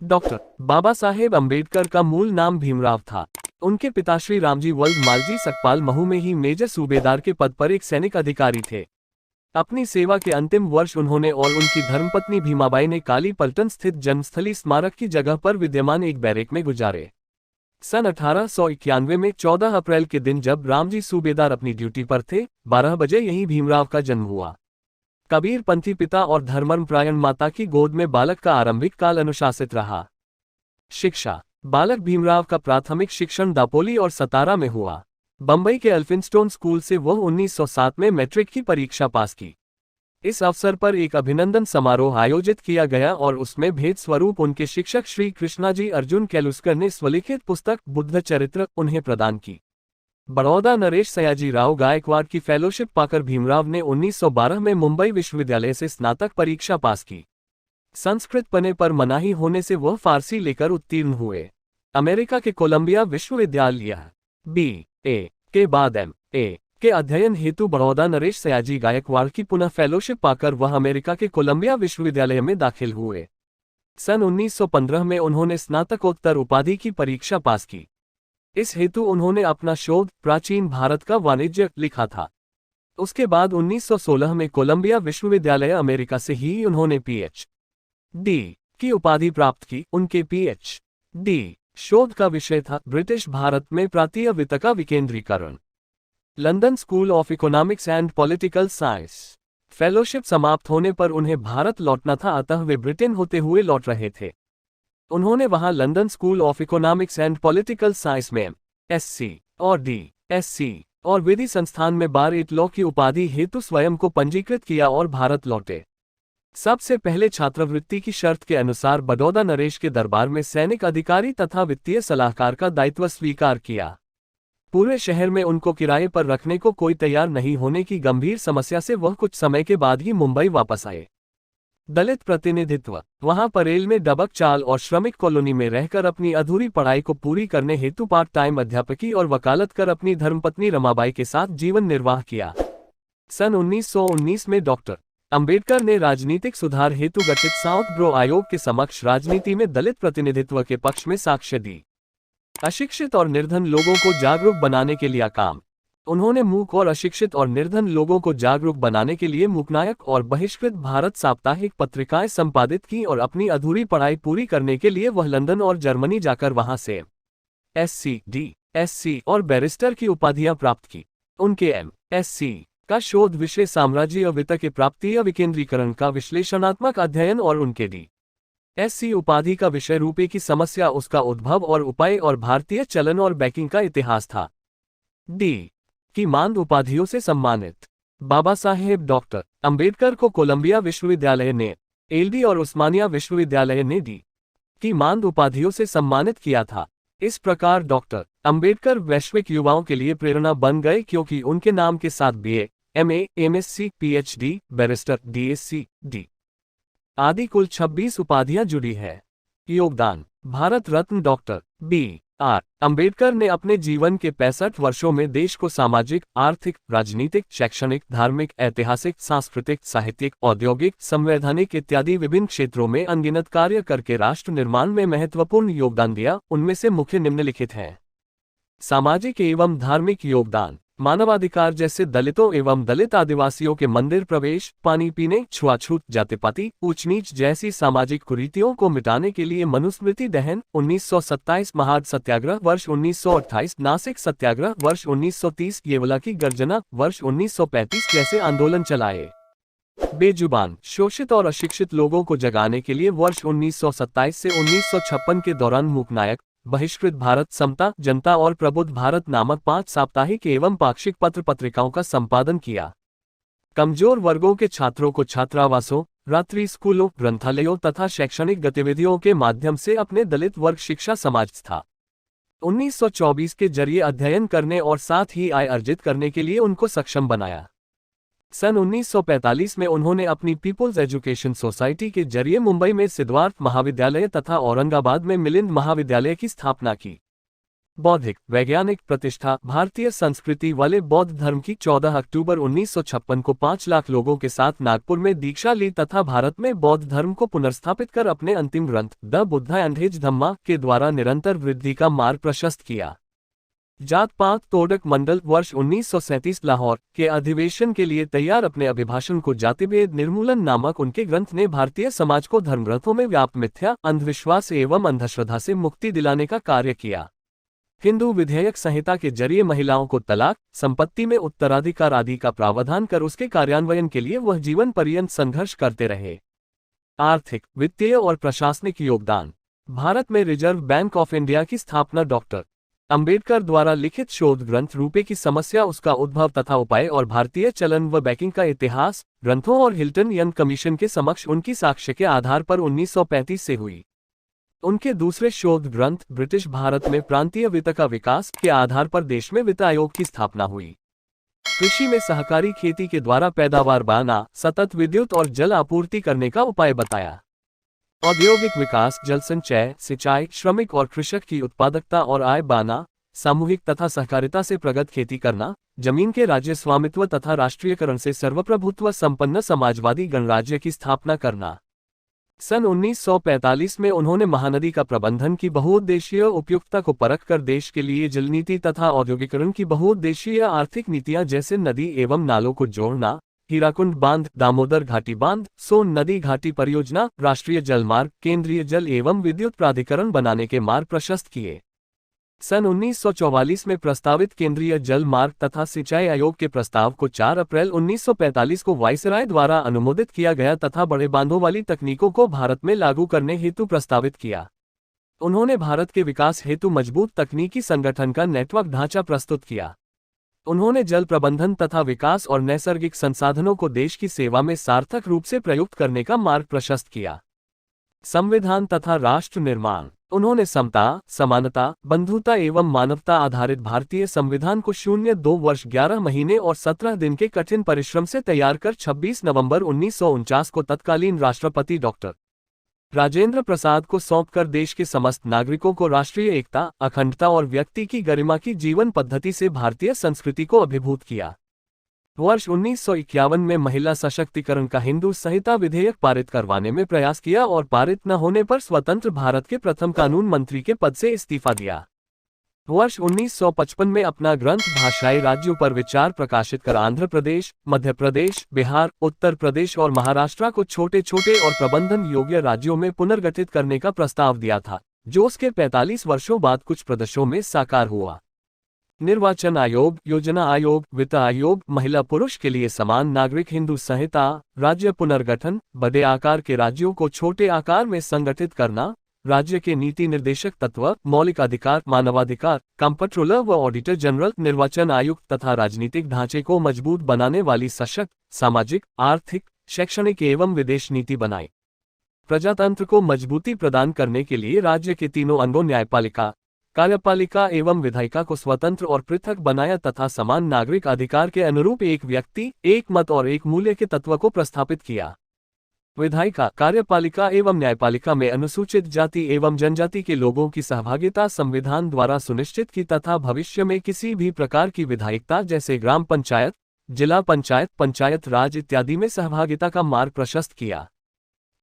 Doctor Baba Saheb Ambedkar का मूल नाम भीमराव था। उनके पिता श्री रामजी वल्द मालजी सकपाल महू में ही मेजर सूबेदार के पद पर एक सैनिक अधिकारी थे। अपनी सेवा के अंतिम वर्ष उन्होंने और उनकी धर्मपत्नी भीमाबाई ने काली पलटन स्थित जन्मस्थली स्मारक की जगह पर विद्यमान एक बैरेक में गुजारे। सन 1891 में 14 अप्रैल के दिन जब रामजी सूबेदार अपनी ड्यूटी पर थे, 12 बजे यहीं भीमराव का जन्म हुआ। कबीर पंथी पिता और धर्मपरायण माता की गोद में बालक का आरंभिक काल अनुशासित रहा। शिक्षा। बालक भीमराव का प्राथमिक शिक्षण दापोली और सतारा में हुआ। बंबई के एल्फिंस्टोन स्कूल से वह 1907 में मैट्रिक की परीक्षा पास की। इस अवसर पर एक अभिनंदन समारोह आयोजित किया गया और उसमें भेंट स्वरूप उनके शिक्षक श्री कृष्णाजी अर्जुन कैलुस्कर ने स्वलिखित पुस्तक बुद्ध चरित्र उन्हें प्रदान की। बड़ौदा नरेश सयाजी राव गायकवाड़ की फेलोशिप पाकर भीमराव ने 1912 में मुंबई विश्वविद्यालय से स्नातक परीक्षा पास की। संस्कृत पढ़ने पर मनाही होने से वह फारसी लेकर उत्तीर्ण हुए। अमेरिका के कोलंबिया विश्वविद्यालय B.A. के बाद M.A. के अध्ययन हेतु बड़ौदा नरेश सयाजी गायकवाड़ की पुनः फेलोशिप पाकर वह अमेरिका के कोलंबिया विश्वविद्यालय में दाखिल हुए। सन 1915 में उन्होंने स्नातकोत्तर उपाधि की परीक्षा पास की। इस हेतु उन्होंने अपना शोध प्राचीन भारत का वाणिज्य लिखा था। उसके बाद 1916 में कोलंबिया विश्वविद्यालय अमेरिका से ही उन्होंने PhD की उपाधि प्राप्त की। उनके PhD शोध का विषय था ब्रिटिश भारत में प्रांतीय वित्त का विकेंद्रीकरण। London school of economics and political science. Fellowship समाप्त होने पर उन्हें भारत लौटना था, अतः वे ब्रिटेन होते हुए लौट रहे थे। उन्होंने वहां London school of economics and political science में SC और DSc और विधि संस्थान में बार-8 लॉ की उपाधि हेतु स्वयं को पंजीकृत किया और भारत लौटे। सबसे पहले छात्रवृत्ति की शर्त के अनुसार बड़ौदा नरेश के दरबार में सैनिक अधिकारी तथा वित्तीय सलाहकार का दायित्व स्वीकार किया। पूरे शहर में उनको किराए पर रखने को कोई तैयार नहीं होने की गंभीर समस्या से वह कुछ समय के बाद ही मुंबई वापस आए। दलित प्रतिनिधित्व। वहां परेल में डबक चाल और श्रमिक कॉलोनी में रहकर अपनी अधूरी पढ़ाई को पूरी करने हेतु पार्ट टाइम अध्यापकी और वकालत कर अपनी धर्मपत्नी रमाबाई के साथ जीवन निर्वाह किया। सन 1919 में डॉक्टर अंबेडकर ने राजनीतिक सुधार हेतु गठित साउथ ब्रो आयोग के समक्ष राजनीति में दलित प्रतिनिधित्व के पक्ष में साक्ष्य दी। अशिक्षित और निर्धन लोगों को जागरूक बनाने के लिए काम। उन्होंने मूक और अशिक्षित और निर्धन लोगों को जागरूक बनाने के लिए मूकनायक और बहिष्कृत भारत साप्ताहिक पत्रिकाएं संपादित की और अपनी अधूरी पढ़ाई पूरी करने के लिए वह लंदन और जर्मनी जाकर वहां से SC, DSc और बैरिस्टर की उपाधियां प्राप्त की। उनके MSc का शोध विषय साम्राज्य वित्त के प्राप्तीय विकेंद्रीकरण का विश्लेषणात्मक अध्ययन और उनके DSc उपाधि का विषय रुपये की समस्या, उसका उद्भव और उपाय और भारतीय चलन और बैंकिंग का इतिहास था। D की मांद उपाधियों से सम्मानित। बाबा साहेब डॉक्टर अंबेडकर को कोलंबिया विश्वविद्यालय ने LD और उस्मानिया विश्वविद्यालय ने D की मांद उपाधियों से सम्मानित किया था। इस प्रकार डॉक्टर अंबेडकर वैश्विक युवाओं के लिए प्रेरणा बन गए, क्योंकि उनके नाम के साथ BA, MA, MSc, PhD, barrister, DSc, D आदि कुल 26 उपाधियां जुड़ी है। योगदान। Bharat Ratna doctor B.R. अंबेडकर ने अपने जीवन के 65 वर्षों में देश को सामाजिक, आर्थिक, राजनीतिक, शैक्षणिक, धार्मिक, ऐतिहासिक, सांस्कृतिक, साहित्यिक, औद्योगिक, संवैधानिक इत्यादि विभिन्न क्षेत्रों में अनगिनत कार्य करके राष्ट्र निर्माण में महत्वपूर्ण योगदान दिया। उनमें से मुख्य निम्नलिखित हैं। सामाजिक एवं धार्मिक योगदान। मानवाधिकार जैसे दलितों एवं दलित आदिवासियों के मंदिर प्रवेश, पानी पीने, छुआछूत, जातिपाति, ऊंच नीच जैसी सामाजिक कुरीतियों को मिटाने के लिए मनुस्मृति दहन, 1927 महाद सत्याग्रह, वर्ष 1928 नासिक सत्याग्रह, वर्ष 1930 येवला की गर्जना, वर्ष 1935 जैसे आंदोलन चलाए। बेजुबान, शोषित और अशिक्षित लोगों को जगाने के लिए वर्ष 1927 से 1956 के दौरान मूकनायक, बहिष्कृत भारत, समता, जनता और प्रबुद्ध भारत नामक 5 साप्ताहिक एवं पाक्षिक पत्र पत्रिकाओं का संपादन किया। कमजोर वर्गों के छात्रों को छात्रावासों, रात्रि स्कूलों, ग्रंथालयों तथा शैक्षणिक गतिविधियों के माध्यम से अपने दलित वर्ग शिक्षा समाज था 1924 के जरिए अध्ययन करने और साथ ही आय अर्जित करने के लिए उनको सक्षम बनाया। सन 1945 में उन्होंने अपनी पीपुल्स एजुकेशन सोसाइटी के जरिए मुंबई में सिद्धार्थ महाविद्यालय तथा औरंगाबाद में मिलिंद महाविद्यालय की स्थापना की। बौद्धिक वैज्ञानिक प्रतिष्ठा। भारतीय संस्कृति वाले बौद्ध धर्म की 14 अक्टूबर 1956 को 5 लाख लोगों के साथ नागपुर में दीक्षा ली तथा भारत में बौद्ध धर्म को पुनर्स्थापित कर अपने अंतिम ग्रंथ द बुद्धा एंड हिज धम्मा के द्वारा निरंतर वृद्धि का मार्ग प्रशस्त किया। जात पात तोड़क मंडल वर्ष 1937 लाहौर के अधिवेशन के लिए तैयार अपने अभिभाषण को जातिभेद निर्मूलन नामक उनके ग्रंथ ने भारतीय समाज को धर्मग्रंथों में व्याप्त मिथ्या अंधविश्वास एवं अंधश्रद्धा से मुक्ति दिलाने का कार्य किया। हिंदू विधेयक संहिता के जरिए महिलाओं को तलाक, संपत्ति में उत्तराधिकार आदि का प्रावधान कर उसके कार्यान्वयन के लिए वह जीवन पर्यंत संघर्ष करते रहे। आर्थिक, वित्तीय और प्रशासनिक योगदान। भारत में रिजर्व बैंक ऑफ इंडिया की स्थापना डॉक्टर अंबेडकर द्वारा लिखित शोध ग्रंथ रूपे की समस्या, उसका उद्भव तथा उपाय और भारतीय चलन व बैंकिंग का इतिहास ग्रंथों और हिल्टन यंग कमीशन के समक्ष उनकी साक्ष्य के आधार पर 1935 से हुई। उनके दूसरे शोध ग्रंथ ब्रिटिश भारत में प्रांतीय वित्त का विकास के आधार पर देश में वित्त आयोग की स्थापना हुई। कृषि में सहकारी खेती के द्वारा पैदावार बढ़ाना, सतत विद्युत और जल आपूर्ति करने का उपाय बताया। औद्योगिक विकास, जल संचय, सिंचाई, श्रमिक और कृषक की उत्पादकता और आय बढ़ाना, सामूहिक तथा सहकारिता से प्रगत खेती करना, जमीन के राज्य स्वामित्व तथा राष्ट्रीयकरण से सर्वप्रभुत्व संपन्न समाजवादी गणराज्य की स्थापना करना। सन 1945 में उन्होंने महानदी का प्रबंधन की बहुउद्देशीय उपयुक्तता को परख कर देश के लिए जल नीति तथा औद्योगिकरण की बहुउद्देशीय आर्थिक नीतियां जैसे नदी एवं नालों को जोड़ना, हीराकुंड बांध, दामोदर घाटी बांध, सोन नदी घाटी परियोजना, राष्ट्रीय जल मार्ग, केंद्रीय जल एवं विद्युत प्राधिकरण बनाने के मार्ग प्रशस्त किए। सन 1944 में प्रस्तावित केंद्रीय जल मार्ग तथा सिंचाई आयोग के प्रस्ताव को 4 अप्रैल 1945 को वाइसराय द्वारा अनुमोदित किया गया तथा बड़े बांधों वाली तकनीकों को भारत में लागू करने हेतु प्रस्तावित किया। उन्होंने भारत के विकास हेतु मजबूत तकनीकी संगठन का नेटवर्क ढांचा प्रस्तुत किया। उन्होंने जल प्रबंधन तथा विकास और नैसर्गिक संसाधनों को देश की सेवा में सार्थक रूप से प्रयुक्त करने का मार्ग प्रशस्त किया। संविधान तथा राष्ट्र निर्माण। उन्होंने समता, समानता, बंधुता एवं मानवता आधारित भारतीय संविधान को 02 वर्ष 11 महीने और 17 दिन के कठिन परिश्रम से तैयार कर 26 नवंबर 1949 को तत्कालीन राष्ट्रपति डॉक्टर राजेंद्र प्रसाद को सौंपकर देश के समस्त नागरिकों को राष्ट्रीय एकता, अखंडता और व्यक्ति की गरिमा की जीवन पद्धति से भारतीय संस्कृति को अभिभूत किया। वर्ष 1951 में महिला सशक्तिकरण का हिंदू संहिता विधेयक पारित करवाने में प्रयास किया और पारित न होने पर स्वतंत्र भारत के प्रथम कानून मंत्री के पद से इस्तीफा दिया। वर्ष 1955 में अपना ग्रंथ भाषाई राज्यों पर विचार प्रकाशित कर आंध्र प्रदेश, मध्य प्रदेश, बिहार, उत्तर प्रदेश और महाराष्ट्र को छोटे छोटे और प्रबंधन योग्य राज्यों में पुनर्गठित करने का प्रस्ताव दिया था, जो उसके 45 वर्षों बाद कुछ प्रदेशों में साकार हुआ। निर्वाचन आयोग, योजना आयोग, वित्त आयोग, महिला पुरुष के लिए समान नागरिक हिंदू संहिता, राज्य पुनर्गठन, बड़े आकार के राज्यों को छोटे आकार में संगठित करना, राज्य के नीति निर्देशक तत्व, मौलिक अधिकार, मानवाधिकार, कंप्ट्रोलर व ऑडिटर जनरल, निर्वाचन आयुक्त तथा राजनीतिक ढांचे को मजबूत बनाने वाली सशक्त, सामाजिक, आर्थिक, शैक्षणिक एवं विदेश नीति बनाई। प्रजातंत्र को मजबूती प्रदान करने के लिए राज्य के तीनों अंगों न्यायपालिका, कार्यपालिका एवं विधायिका को स्वतंत्र और पृथक बनाया तथा समान नागरिक अधिकार के अनुरूप एक व्यक्ति, एक मत और एक मूल्य के तत्व को प्रस्थापित किया। विधायिका, कार्यपालिका एवं न्यायपालिका में अनुसूचित जाति एवं जनजाति के लोगों की सहभागिता संविधान द्वारा सुनिश्चित की तथा भविष्य में किसी भी प्रकार की विधायिकता जैसे ग्राम पंचायत, जिला पंचायत, पंचायत राज इत्यादि में सहभागिता का मार्ग प्रशस्त किया।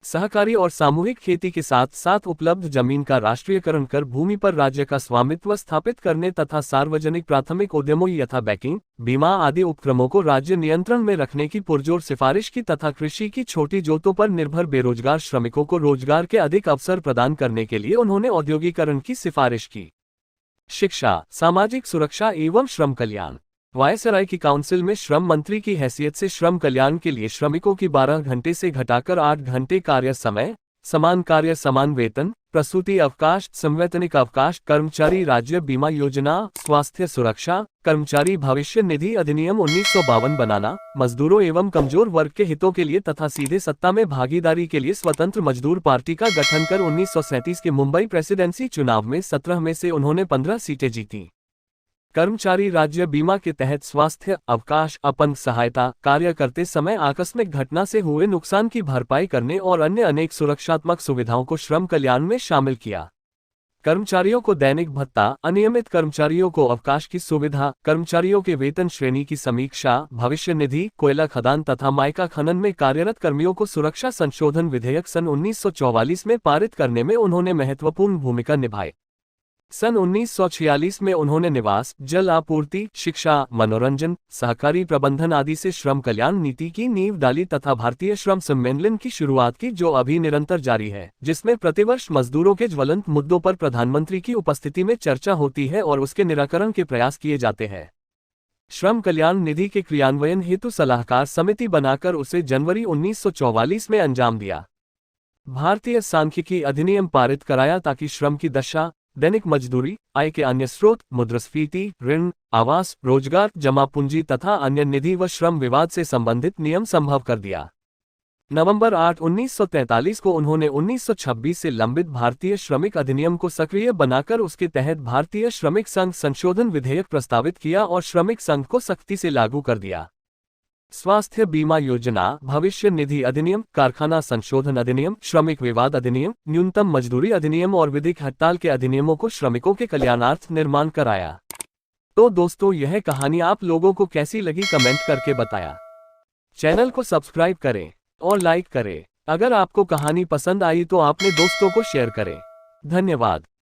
सहकारी और सामूहिक खेती के साथ साथ उपलब्ध जमीन का राष्ट्रीयकरण कर भूमि पर राज्य का स्वामित्व स्थापित करने तथा सार्वजनिक प्राथमिक उद्यमों यथा बैंकिंग, बीमा आदि उपक्रमों को राज्य नियंत्रण में रखने की पुरजोर सिफारिश की तथा कृषि की छोटी जोतों पर निर्भर बेरोजगार श्रमिकों को रोजगार के अधिक अवसर प्रदान करने के लिए उन्होंने औद्योगिकरण की सिफारिश की। शिक्षा, सामाजिक सुरक्षा एवं श्रम कल्याण। वायसराय की काउंसिल में श्रम मंत्री की हैसियत से श्रम कल्याण के लिए श्रमिकों की 12 घंटे से घटाकर 8 घंटे कार्य समय, समान कार्य समान वेतन, प्रसूति अवकाश, संवैतनिक अवकाश, कर्मचारी राज्य बीमा योजना, स्वास्थ्य सुरक्षा, कर्मचारी भविष्य निधि अधिनियम 1952 बनाना, मजदूरों एवं कमजोर वर्ग के हितों के लिए तथा सीधे सत्ता में भागीदारी के लिए स्वतंत्र मजदूर पार्टी का गठन कर 1937 के मुंबई प्रेसिडेंसी चुनाव में 17 में से उन्होंने 15 सीटें जीती। कर्मचारी राज्य बीमा के तहत स्वास्थ्य अवकाश, अपंग सहायता, कार्य करते समय आकस्मिक घटना से हुए नुकसान की भरपाई करने और अन्य अनेक सुरक्षात्मक सुविधाओं को श्रम कल्याण में शामिल किया। कर्मचारियों को दैनिक भत्ता, अनियमित कर्मचारियों को अवकाश की सुविधा, कर्मचारियों के वेतन श्रेणी की समीक्षा, भविष्य निधि, कोयला खदान तथा मायका खनन में कार्यरत कर्मियों को सुरक्षा संशोधन विधेयक सन 1944 में पारित करने में उन्होंने महत्वपूर्ण भूमिका निभाई। सन 1946 में उन्होंने निवास, जल आपूर्ति, शिक्षा, मनोरंजन, सहकारी प्रबंधन आदि से श्रम कल्याण नीति की नींव डाली तथा भारतीय श्रम सम्मेलन की शुरुआत की, जो अभी निरंतर जारी है, जिसमें प्रतिवर्ष मजदूरों के ज्वलंत मुद्दों पर प्रधानमंत्री की उपस्थिति में चर्चा होती है और उसके निराकरण के प्रयास किए जाते हैं। श्रम कल्याण निधि के क्रियान्वयन हेतु सलाहकार समिति बनाकर उसे जनवरी 1944 में अंजाम दिया। भारतीय सांख्यिकी अधिनियम पारित कराया ताकि श्रम की दशा, दैनिक मजदूरी, आय के अन्य स्रोत, मुद्रास्फीति, ऋण, आवास, रोजगार, जमा पूंजी तथा अन्य निधि व श्रम विवाद से संबंधित नियम संभव कर दिया। नवंबर 8, 1943 को उन्होंने 1926 से लंबित भारतीय श्रमिक अधिनियम को सक्रिय बनाकर उसके तहत भारतीय श्रमिक संघ संशोधन विधेयक प्रस्तावित किया और श्रमिक संघ को सख्ती से लागू कर दिया। स्वास्थ्य बीमा योजना, भविष्य निधि अधिनियम, कारखाना संशोधन अधिनियम, श्रमिक विवाद अधिनियम, न्यूनतम मजदूरी अधिनियम और विधिक हड़ताल के अधिनियमों को श्रमिकों के कल्याणार्थ निर्माण कराया। तो दोस्तों, यह कहानी आप लोगों को कैसी लगी कमेंट करके बताया। चैनल को सब्सक्राइब करें और लाइक करें। अगर आपको कहानी पसंद आई तो अपने दोस्तों को शेयर करें। धन्यवाद।